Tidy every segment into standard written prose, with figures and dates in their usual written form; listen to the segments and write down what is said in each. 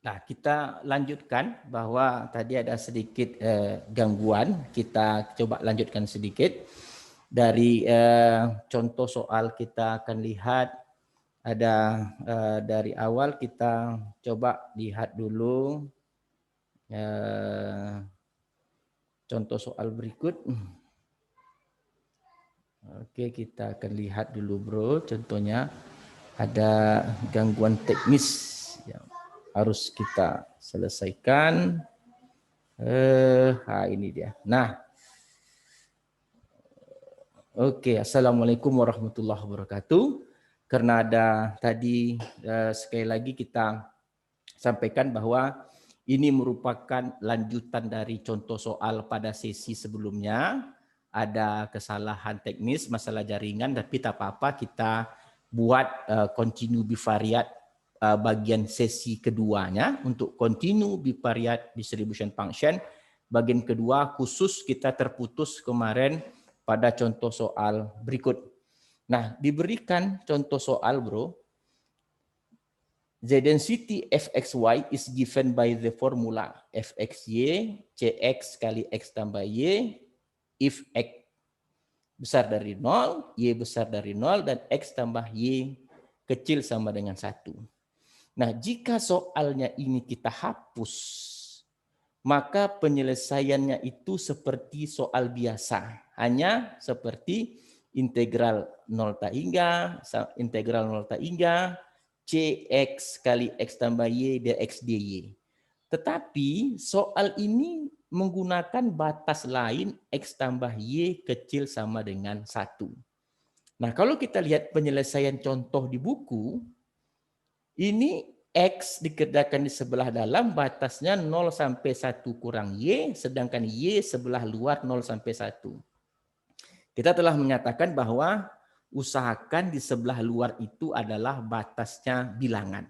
Nah, kita lanjutkan bahwa tadi ada sedikit gangguan. Kita coba lanjutkan sedikit. Dari contoh soal kita akan lihat ada dari awal kita coba lihat dulu contoh soal berikut. Oke, kita akan lihat dulu bro. Contohnya ada gangguan teknis yang harus kita selesaikan. Ini dia. Nah, oke. Assalamualaikum warahmatullahi wabarakatuh. Karena ada tadi sekali lagi kita sampaikan bahwa ini merupakan lanjutan dari contoh soal pada sesi sebelumnya. Ada kesalahan teknis, masalah jaringan, tapi tak apa-apa kita buat continue bivariate bagian sesi keduanya untuk continue bivariate distribution function. Bagian kedua khusus kita terputus kemarin pada contoh soal berikut. Nah, diberikan contoh soal bro, the density fxy is given by the formula fxy cx kali x tambah y if x besar dari 0, y besar dari 0, dan x tambah y kecil sama dengan 1. Nah, jika soalnya ini kita hapus, maka penyelesaiannya itu seperti soal biasa. Hanya seperti integral 0 ta hingga, cx kali x tambah y dx dy. Tetapi soal ini menggunakan batas lain x tambah y kecil sama dengan 1. Nah, kalau kita lihat penyelesaian contoh di buku, ini x dikerjakan di sebelah dalam batasnya 0 sampai 1 kurang y, sedangkan y sebelah luar 0 sampai 1. Kita telah menyatakan bahwa usahakan di sebelah luar itu adalah batasnya bilangan.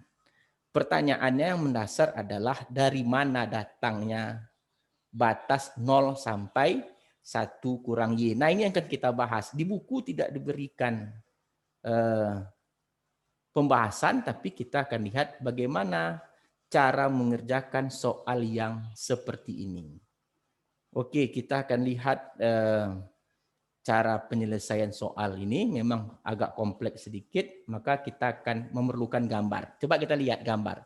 Pertanyaannya yang mendasar adalah dari mana datangnya batas 0 sampai 1 kurang Y. Nah, ini yang akan kita bahas. Di buku tidak diberikan pembahasan, tapi kita akan lihat bagaimana cara mengerjakan soal yang seperti ini. Oke, kita akan lihat cara penyelesaian soal ini memang agak kompleks sedikit, maka kita akan memerlukan gambar. Coba kita lihat gambar.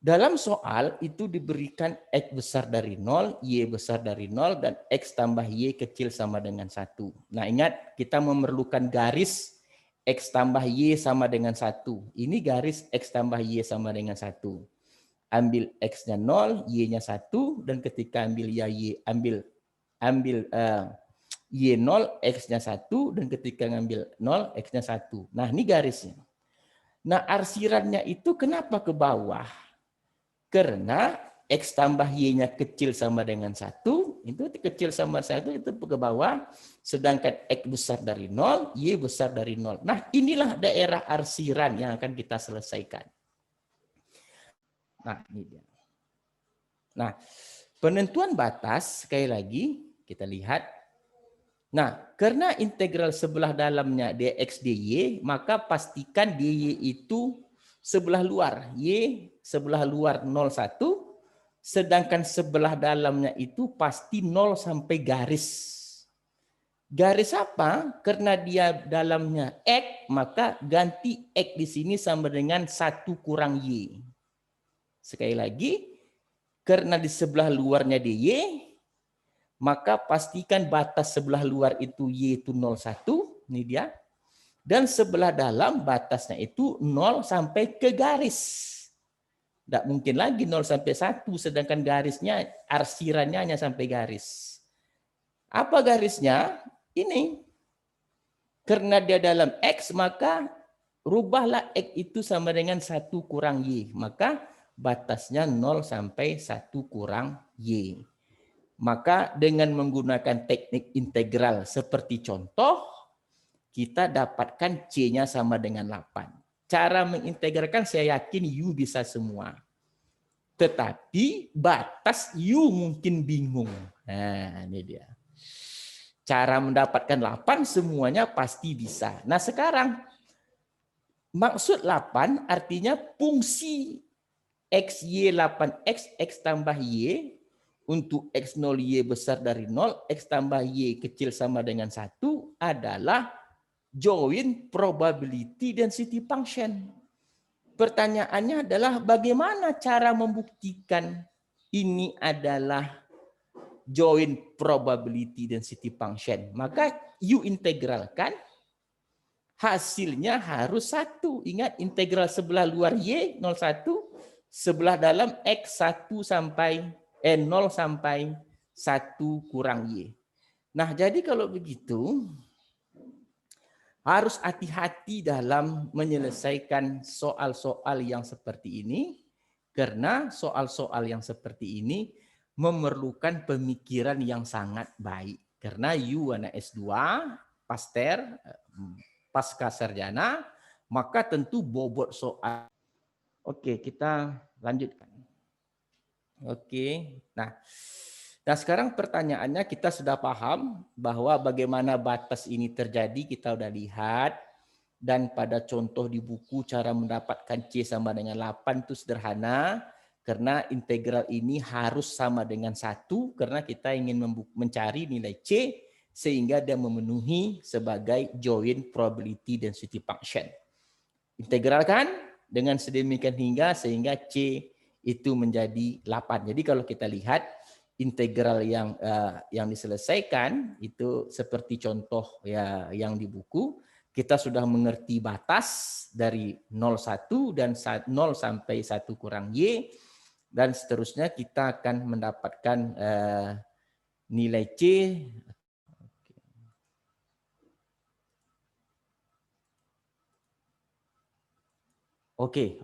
Dalam soal itu diberikan X besar dari 0, Y besar dari 0, dan X tambah Y kecil sama dengan 1. Nah, ingat kita memerlukan garis X tambah Y sama dengan 1. Ini garis X tambah Y sama dengan 1. Ambil X-nya 0, Y-nya 1, dan ketika ambil Y, ambil Y0, X-nya 1, dan ketika ngambil 0, X-nya 1. Nah, ini garisnya. Nah, arsirannya itu kenapa ke bawah? Karena X tambah Y-nya kecil sama dengan 1, itu kecil sama 1, itu ke bawah. Sedangkan X besar dari 0, Y besar dari 0. Nah, inilah daerah arsiran yang akan kita selesaikan. Nah, ini dia. Nah, penentuan batas, sekali lagi, kita lihat. Nah, karena integral sebelah dalamnya dx dy, maka pastikan dy itu sebelah luar. Y sebelah luar 0,1, sedangkan sebelah dalamnya itu pasti 0 sampai garis. Garis apa? Karena dia dalamnya X, maka ganti X di sini sama dengan 1 kurang Y. Sekali lagi, karena di sebelah luarnya dy, maka pastikan batas sebelah luar itu Y itu 0,1, ini dia. Dan sebelah dalam batasnya itu 0 sampai ke garis. Tidak mungkin lagi 0 sampai 1, sedangkan garisnya, arsirannya hanya sampai garis. Apa garisnya? Ini. Karena dia dalam X, maka rubahlah X itu sama dengan 1 kurang Y. Maka batasnya 0 sampai 1 kurang Y. Maka dengan menggunakan teknik integral seperti contoh, kita dapatkan C-nya sama dengan 8. Cara mengintegralkan saya yakin U bisa semua. Tetapi batas U mungkin bingung. Nah, ini dia. Cara mendapatkan 8 semuanya pasti bisa. Nah, sekarang maksud 8 artinya fungsi XY 8X, X tambah Y, untuk X0 Y besar dari 0, X tambah Y kecil sama dengan 1 adalah joint probability density function. Pertanyaannya adalah bagaimana cara membuktikan ini adalah joint probability density function. Maka U integralkan, hasilnya harus 1. Ingat, integral sebelah luar Y 01, sebelah dalam X 1 sampai 0 sampai 1 kurang Y. Nah, jadi kalau begitu harus hati-hati dalam menyelesaikan soal-soal yang seperti ini, karena soal-soal yang seperti ini memerlukan pemikiran yang sangat baik. Karena you anak S2, Paster, pasca sarjana, maka tentu bobot soal. Oke, kita lanjutkan. Oke, nah sekarang pertanyaannya, kita sudah paham bahwa bagaimana batas ini terjadi, kita sudah lihat. Dan pada contoh di buku cara mendapatkan C sama dengan 8 itu sederhana. Karena integral ini harus sama dengan 1, karena kita ingin mencari nilai C sehingga dia memenuhi sebagai joint probability density function. Integralkan dengan sedemikian hingga sehingga C itu menjadi 8. Jadi kalau kita lihat integral yang diselesaikan itu seperti contoh ya yang di buku, kita sudah mengerti batas dari 01 dan 0 sampai 1 kurang Y, dan seterusnya kita akan mendapatkan nilai C. Oke,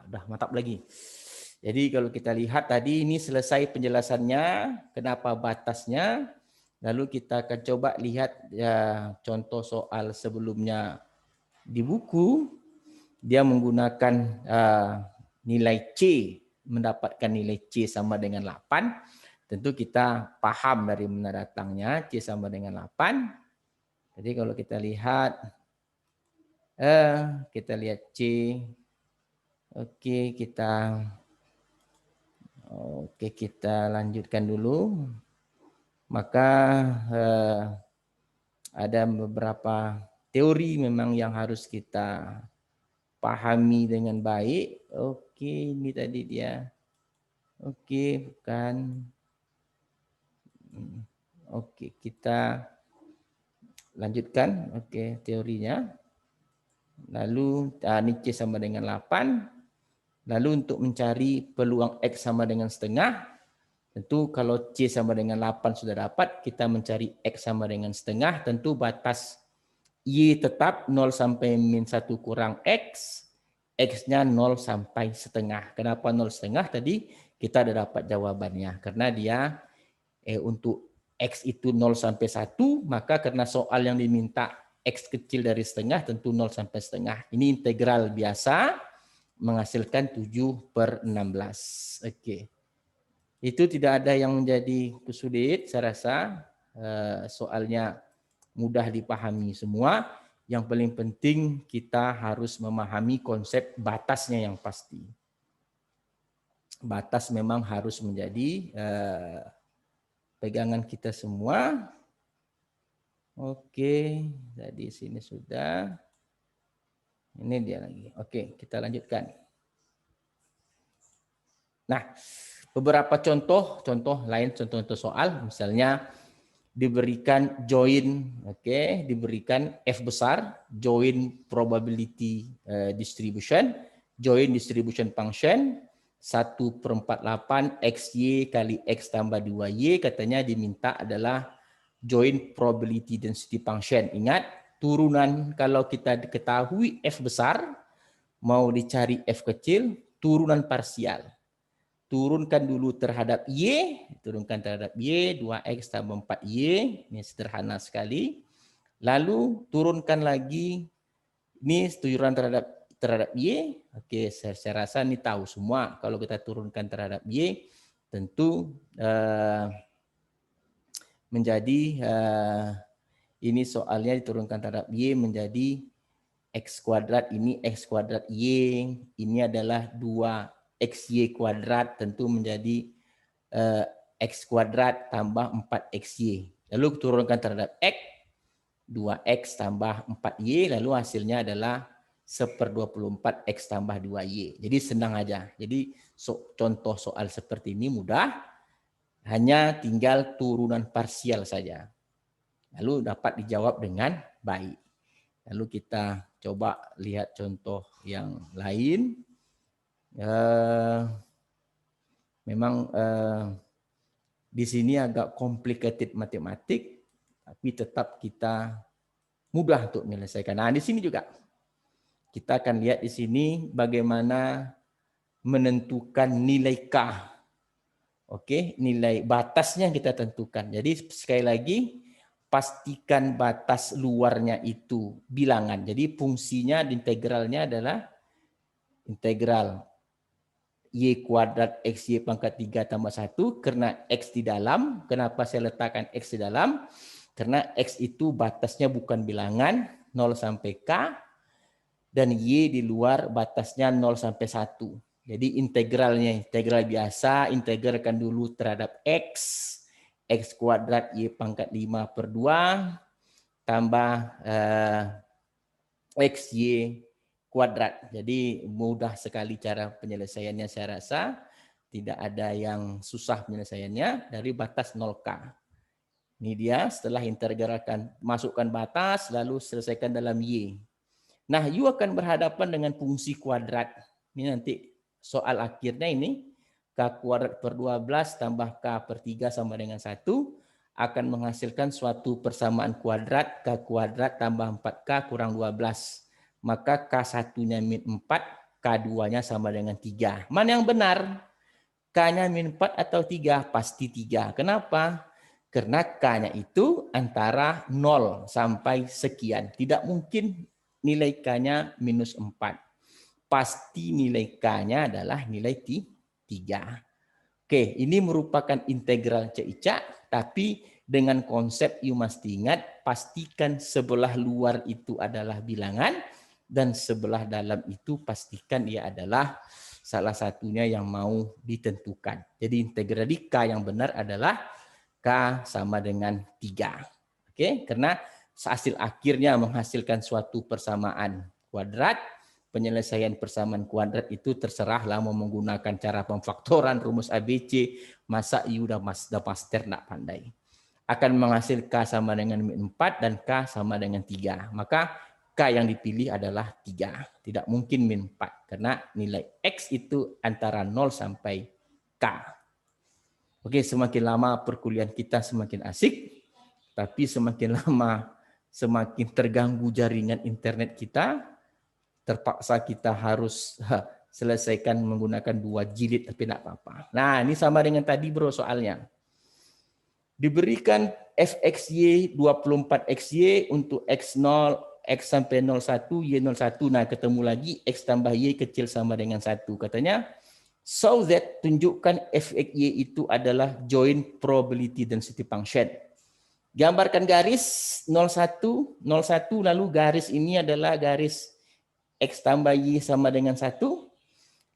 udah mantap lagi. Jadi kalau kita lihat tadi ini selesai penjelasannya, kenapa batasnya. Lalu kita akan coba lihat ya, contoh soal sebelumnya di buku. Dia menggunakan nilai C, mendapatkan nilai C sama dengan 8. Tentu kita paham dari mana datangnya C sama dengan 8. Jadi kalau kita lihat C. Oke, kita lanjutkan dulu. Maka ada beberapa teori memang yang harus kita pahami dengan baik. Oke, ini tadi dia. Oke, bukan. Oke, kita lanjutkan. Oke, teorinya. Lalu ini C sama dengan 8. Lalu untuk mencari peluang X sama dengan setengah, tentu kalau C sama dengan 8 sudah dapat, kita mencari X sama dengan setengah, tentu batas Y tetap 0 sampai min 1 kurang X, X-nya 0 sampai setengah. Kenapa 0 setengah tadi? Kita sudah dapat jawabannya. Karena dia untuk X itu 0 sampai 1, maka karena soal yang diminta X kecil dari setengah, tentu 0 sampai setengah. Ini integral biasa, menghasilkan 7/16. Oke. Itu tidak ada yang menjadi kesulit, saya rasa soalnya mudah dipahami semua. Yang paling penting kita harus memahami konsep batasnya yang pasti. Batas memang harus menjadi pegangan kita semua. Oke, jadi sini sudah. Ini dia lagi. Oke, kita lanjutkan. Nah, beberapa contoh lain, contoh soal, misalnya diberikan join, diberikan F besar, join probability distribution, join distribution function, 1/48 XY kali X tambah 2Y, katanya diminta adalah joint probability density function. Ingat, turunan kalau kita ketahui F besar, mau dicari F kecil, turunan parsial. Turunkan dulu terhadap Y, turunkan terhadap Y, 2X tambah 4Y, ini sederhana sekali. Lalu turunkan lagi, ini turunan terhadap Y, oke, saya rasa ini tahu semua, kalau kita turunkan terhadap Y, tentu menjadi ini soalnya diturunkan terhadap Y menjadi X kuadrat, ini X kuadrat Y, ini adalah 2 XY kuadrat tentu menjadi X kuadrat tambah 4XY. Lalu turunkan terhadap X, 2X tambah 4Y, lalu hasilnya adalah 1/24 X tambah 2Y. Jadi senang aja. Jadi contoh soal seperti ini mudah, hanya tinggal turunan parsial saja. Lalu dapat dijawab dengan baik. Lalu kita coba lihat contoh yang lain. Memang di sini agak complicated matematik, tapi tetap kita mudah untuk menyelesaikan. Nah, di sini juga kita akan lihat di sini bagaimana menentukan nilai K. Oke, nilai batasnya kita tentukan. Jadi sekali lagi pastikan batas luarnya itu bilangan. Jadi fungsinya integralnya adalah integral Y kuadrat XY pangkat 3 tambah 1 karena X di dalam. Kenapa saya letakkan X di dalam? Karena X itu batasnya bukan bilangan 0 sampai K dan Y di luar batasnya 0 sampai 1. Jadi integralnya integral biasa, integralkan dulu terhadap X. X kuadrat Y pangkat 5/2 tambah XY kuadrat. Jadi mudah sekali cara penyelesaiannya saya rasa. Tidak ada yang susah penyelesaiannya dari batas 0K. Ini dia setelah integralkan, masukkan batas, lalu selesaikan dalam Y. Nah, Y akan berhadapan dengan fungsi kuadrat. Ini nanti soal akhirnya ini. K kuadrat per 12 tambah K per 3 sama dengan 1 akan menghasilkan suatu persamaan kuadrat K kuadrat tambah 4K kurang 12. Maka K1-nya min 4, K2-nya sama dengan 3. Mana yang benar? K-nya min 4 atau 3? Pasti 3. Kenapa? Karena K-nya itu antara 0 sampai sekian. Tidak mungkin nilai K-nya minus 4. Pasti nilai K-nya adalah nilai 3. Oke, ini merupakan integral CICA, tapi dengan konsep you mesti ingat, pastikan sebelah luar itu adalah bilangan, dan sebelah dalam itu pastikan ia adalah salah satunya yang mau ditentukan. Jadi integral di K yang benar adalah K sama dengan 3. Oke, karena hasil akhirnya menghasilkan suatu persamaan kuadrat. Penyelesaian persamaan kuadrat itu terserahlah mau menggunakan cara pemfaktoran, rumus ABC, masa I udah master nak pandai. Akan menghasilkan K sama dengan min 4 dan K sama dengan 3. Maka K yang dipilih adalah 3. Tidak mungkin min 4 karena nilai X itu antara 0 sampai K. Oke, semakin lama perkuliahan kita semakin asik, tapi semakin lama semakin terganggu jaringan internet kita. Terpaksa kita harus selesaikan menggunakan 2 jilid, tapi tidak apa-apa. Nah, ini sama dengan tadi bro soalnya. Diberikan fxy 24xy untuk x0, x sampai 01, y01. Nah, ketemu lagi x tambah y kecil sama dengan 1. Katanya, so that tunjukkan fxy itu adalah joint probability density function. Gambarkan garis 01, 01 lalu garis ini adalah garis X tambah Y sama dengan 1.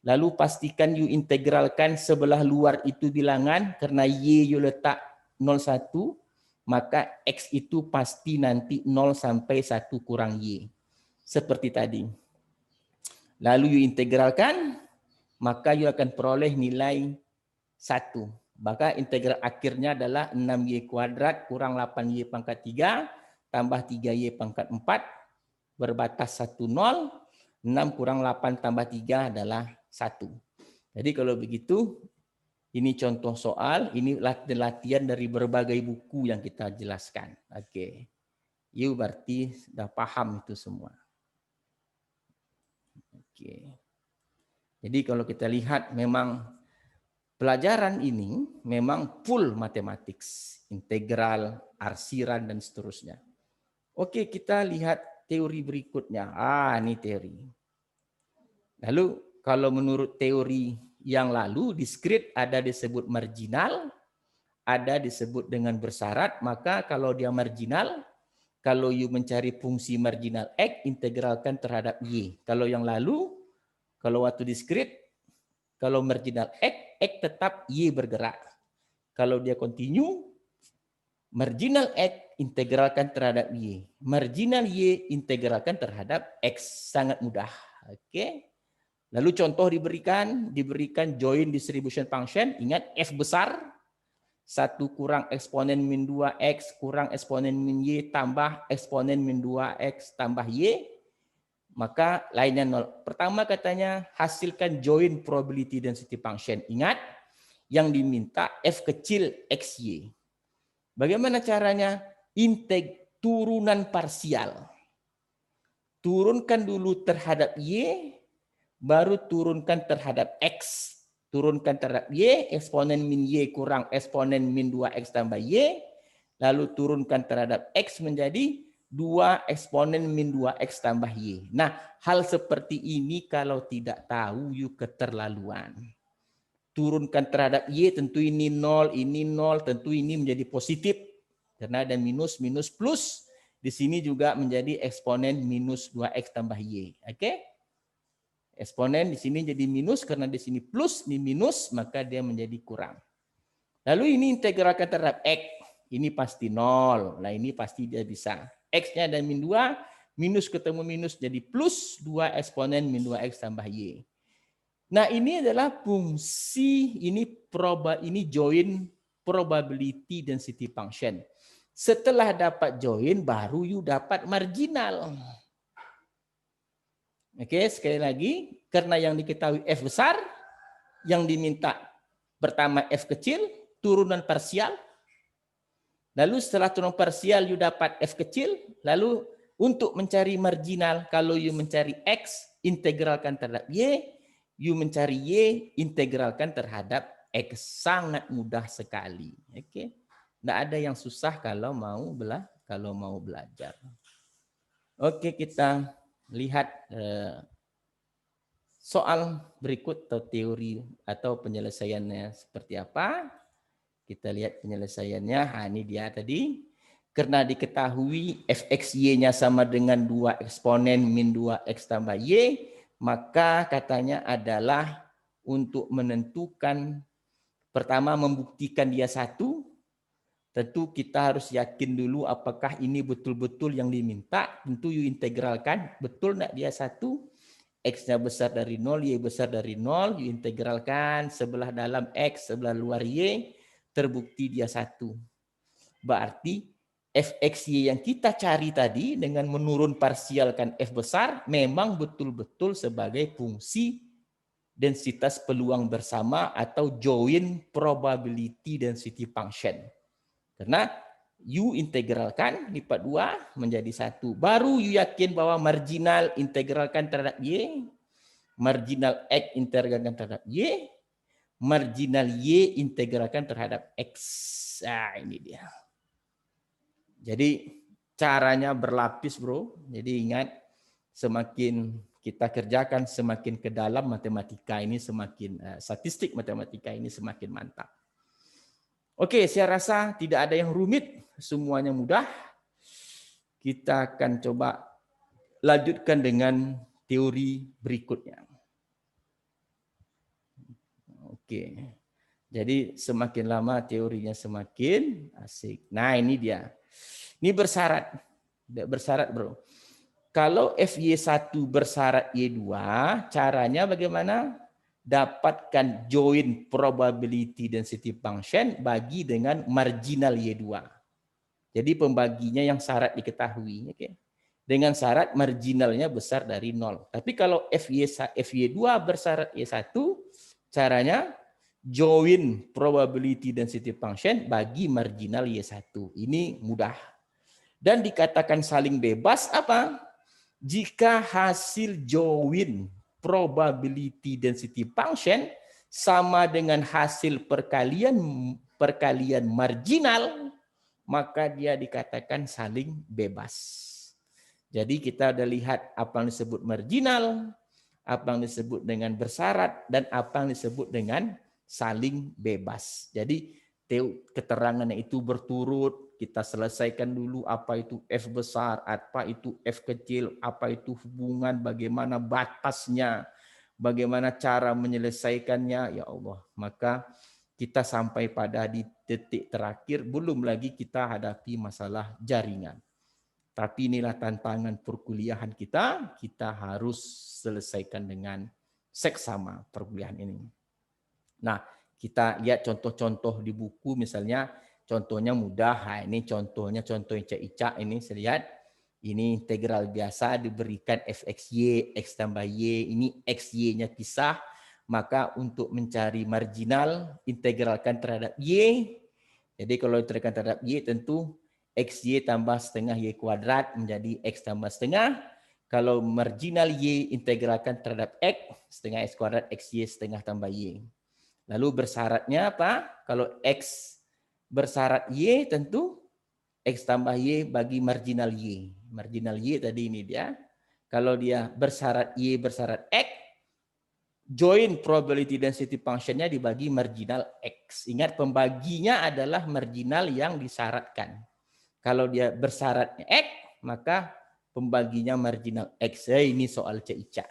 Lalu pastikan you integralkan sebelah luar itu bilangan. Karena Y you letak 01. Maka X itu pasti nanti 0 sampai 1 kurang Y. Seperti tadi. Lalu you integralkan. Maka you akan peroleh nilai 1. Maka integral akhirnya adalah 6Y kuadrat kurang 8Y pangkat 3. Tambah 3Y pangkat 4. Berbatas 1, 0. 6 kurang 8 tambah 3 adalah 1. Jadi kalau begitu, ini contoh soal, ini latihan dari berbagai buku yang kita jelaskan. Oke. You berarti sudah paham itu semua. Oke. Jadi kalau kita lihat memang pelajaran ini memang full matematik, integral, arsiran, dan seterusnya. Oke, kita lihat teori berikutnya. Ini teori. Lalu kalau menurut teori yang lalu, diskrit ada disebut marginal, ada disebut dengan bersyarat. Maka kalau dia marginal, kalau you mencari fungsi marginal X, integralkan terhadap Y. Kalau yang lalu, kalau waktu diskrit, Kalau marginal X tetap Y bergerak. Kalau dia continue, marginal X integralkan terhadap Y. Marginal Y integralkan terhadap X. Sangat mudah. Oke. Lalu contoh diberikan join distribution function. Ingat F besar, 1 kurang eksponen min 2X kurang eksponen min Y tambah eksponen min 2X tambah Y. Maka lainnya 0. Pertama katanya hasilkan join probability density function. Ingat yang diminta F kecil XY. Bagaimana caranya? Turunan parsial. Turunkan dulu terhadap Y, baru turunkan terhadap X. Turunkan terhadap Y, eksponen min Y kurang eksponen min 2X tambah Y. Lalu turunkan terhadap X menjadi 2 eksponen min 2X tambah Y. Nah, hal seperti ini kalau tidak tahu, yuk keterlaluan. Turunkan terhadap Y, tentu ini 0, tentu ini menjadi positif. Karena ada minus, minus, plus. Di sini juga menjadi eksponen minus 2X tambah Y. Oke? Eksponen di sini jadi minus, karena di sini plus, ini minus, maka dia menjadi kurang. Lalu ini integralkan terhadap X. Ini pasti 0. Nah ini pasti dia bisa. X-nya ada min 2, minus ketemu minus jadi plus 2 eksponen min 2X tambah Y. Nah, ini adalah fungsi ini join probability density function. Setelah dapat join baru you dapat marginal. Oke, sekali lagi karena yang diketahui F besar, yang diminta pertama F kecil, turunan parsial. Lalu setelah turunan parsial you dapat F kecil, lalu untuk mencari marginal kalau you mencari X integralkan terhadap Y, you mencari Y, integralkan terhadap X. Sangat mudah sekali. Oke. Tidak ada yang susah kalau mau belajar. Oke, kita lihat soal berikut atau teori atau penyelesaiannya seperti apa. Kita lihat penyelesaiannya. Nah, ini dia tadi. Karena diketahui fxy-nya sama dengan 2 eksponen min 2x tambah y, maka katanya adalah untuk menentukan, pertama membuktikan dia satu, tentu kita harus yakin dulu apakah ini betul-betul yang diminta, tentu you integralkan, betul enggak dia satu, X-nya besar dari 0, Y besar dari 0, you integralkan, sebelah dalam X, sebelah luar Y, terbukti dia satu. Berarti fxy yang kita cari tadi dengan menurun parsialkan F besar memang betul-betul sebagai fungsi densitas peluang bersama atau join probability density function. Karena U integralkan lipat 2 menjadi 1. Baru U yakin bahwa marginal integralkan terhadap Y, marginal X integralkan terhadap Y, marginal Y integralkan terhadap X. Nah, ini dia. Jadi caranya berlapis, bro. Jadi ingat, semakin kita kerjakan, semakin ke dalam matematika ini, semakin statistik matematika ini semakin mantap. Oke, saya rasa tidak ada yang rumit, semuanya mudah. Kita akan coba lanjutkan dengan teori berikutnya. Oke, jadi semakin lama teorinya semakin asik. Nah, ini dia. Ini bersyarat. Tidak bersyarat, bro. Kalau FY1 bersyarat Y2, caranya bagaimana? Dapatkan join probability density function bagi dengan marginal Y2. Jadi pembaginya yang syarat diketahui. Okay? Dengan syarat marginalnya besar dari 0. Tapi kalau FY2 bersyarat Y1, caranya join probability density function bagi marginal Y1. Ini mudah. Dan dikatakan saling bebas apa? Jika hasil join probability density function sama dengan hasil perkalian marginal, maka dia dikatakan saling bebas. Jadi kita udah lihat apa yang disebut marginal, apa yang disebut dengan bersyarat, dan apa yang disebut dengan saling bebas. Jadi keterangannya itu berturut, kita selesaikan dulu apa itu F besar, apa itu F kecil, apa itu hubungan, bagaimana batasnya, bagaimana cara menyelesaikannya, ya Allah. Maka kita sampai pada di titik terakhir, belum lagi kita hadapi masalah jaringan. Tapi inilah tantangan perkuliahan kita harus selesaikan dengan seksama perkuliahan ini. Nah, kita lihat contoh-contoh di buku, misalnya contohnya mudah. Nah, ini contohnya contoh Ica-Ica ini saya lihat. Ini integral biasa diberikan fxy, x tambah y, ini xy-nya pisah. Maka untuk mencari marginal, integralkan terhadap y. Jadi kalau integralkan terhadap y tentu xy tambah setengah y kuadrat menjadi x tambah setengah. Kalau marginal y integralkan terhadap x, setengah x kuadrat xy setengah tambah y. Lalu bersyaratnya apa? Kalau x bersyarat y tentu x tambah y bagi marginal y. Marginal y tadi ini dia. Kalau dia bersyarat y bersyarat x, join probability density functionnya dibagi marginal x. Ingat pembaginya adalah marginal yang disyaratkan. Kalau dia bersyaratnya x, maka pembaginya marginal x. Ini soal Ica.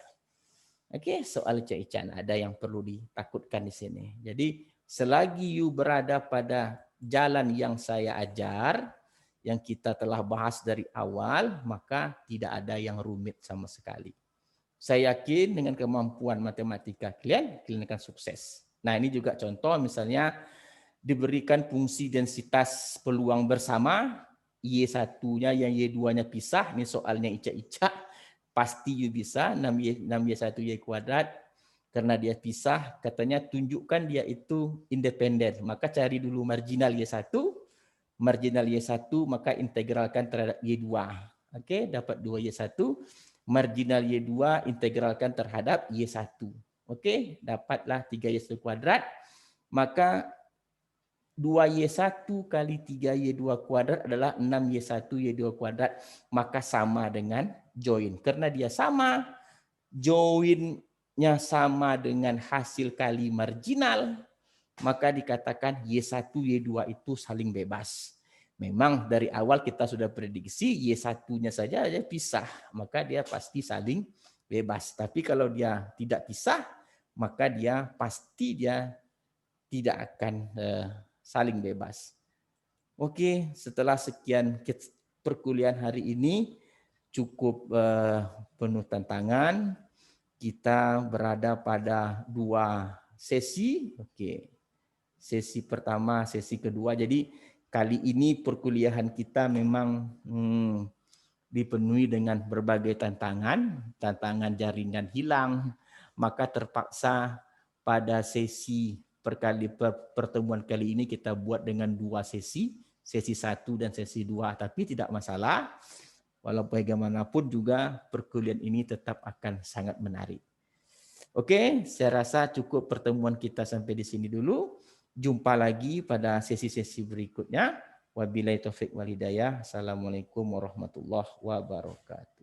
Oke, soal Ica. Ada yang perlu ditakutkan di sini. Jadi selagi you berada pada jalan yang saya ajar, yang kita telah bahas dari awal, maka tidak ada yang rumit sama sekali. Saya yakin dengan kemampuan matematika kalian akan sukses. Nah, ini juga contoh misalnya diberikan fungsi densitas peluang bersama, Y1-nya yang Y2-nya pisah, ini soalnya Ica-Ica, pasti you bisa, 6Y1Y kuadrat, karena dia pisah, katanya tunjukkan dia itu independen, maka cari dulu marginal Y1, maka integralkan terhadap Y2. Oke, dapat 2Y1, marginal Y2 integralkan terhadap Y1. Oke, dapatlah 3Y1 kuadrat, maka 2Y1 kali 3Y2 kuadrat adalah 6Y1Y2 kuadrat, maka sama dengan join. Karena dia sama, joinnya sama dengan hasil kali marginal, maka dikatakan Y1Y2 itu saling bebas. Memang dari awal kita sudah prediksi Y1-nya saja pisah, maka dia pasti saling bebas. Tapi kalau dia tidak pisah, maka dia pasti tidak akan saling bebas. Oke, setelah sekian perkuliahan hari ini cukup penuh tantangan. Kita berada pada 2 sesi. Oke. Sesi pertama, sesi kedua. Jadi kali ini perkuliahan kita memang dipenuhi dengan berbagai tantangan. Tantangan jaringan hilang, maka terpaksa pada sesi pertemuan kali ini kita buat dengan 2 sesi 1 dan sesi 2, tapi tidak masalah. Walaupun bagaimanapun juga perkuliahan ini tetap akan sangat menarik. Oke, saya rasa cukup pertemuan kita sampai di sini dulu. Jumpa lagi pada sesi-sesi berikutnya. Wabillahi taufik wal hidayah. Assalamualaikum warahmatullahi wabarakatuh.